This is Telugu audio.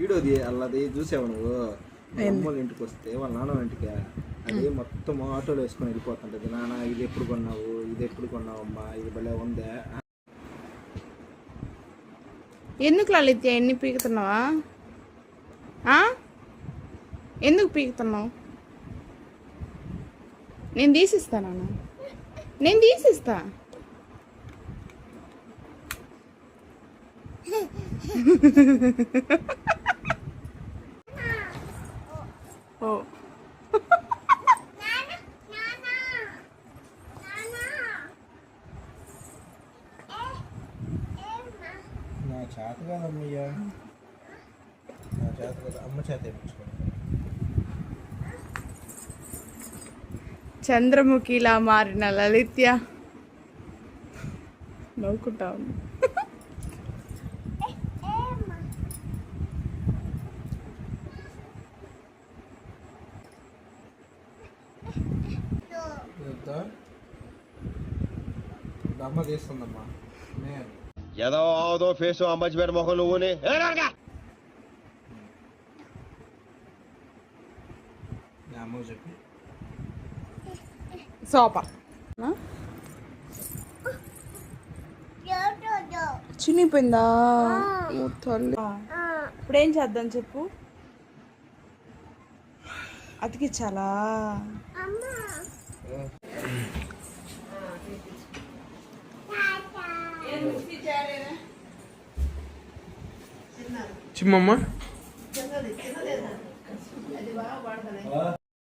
వీడియోది అల్లది చూసావు నువ్వు అమ్మోళ్ళ ఇంటికి వస్తే వాళ్ళ నాన్న ఇంటికి అది మొత్తం ఆటోలో వేసుకొని వెళ్ళిపోతుంటది. నాన్న ఇది ఎప్పుడు కొన్నావు, ఇది ఎప్పుడు కొన్నావు అమ్మా, ఇది భలే ఉందే. ఎందుకు లలిత ఎన్ని పీకుతున్నావా? ఎందుకు పీకుతున్నావు? నేను తీసిస్తాను, నేను తీసిస్తా. ఓ నా చేత కాదమ్మయ్యా, నా చేత కదా, అమ్మ చేత వేయించుకో. చంద్రముఖిలా మారిన లలిత్య నవ్వుకుంటా ఉంది. అమ్మ తీస్తుందమ్మా. ఏదో ఆదో ఫేస్ అమ్మచ్చి పేరు మొహం నువ్వుని అమ్మ చెప్పి సోపా చినిపోయిందా? ఇప్పుడు ఏం చేద్దాం చెప్పు? అతికిచ్చాలా? చిమ్మమ్మ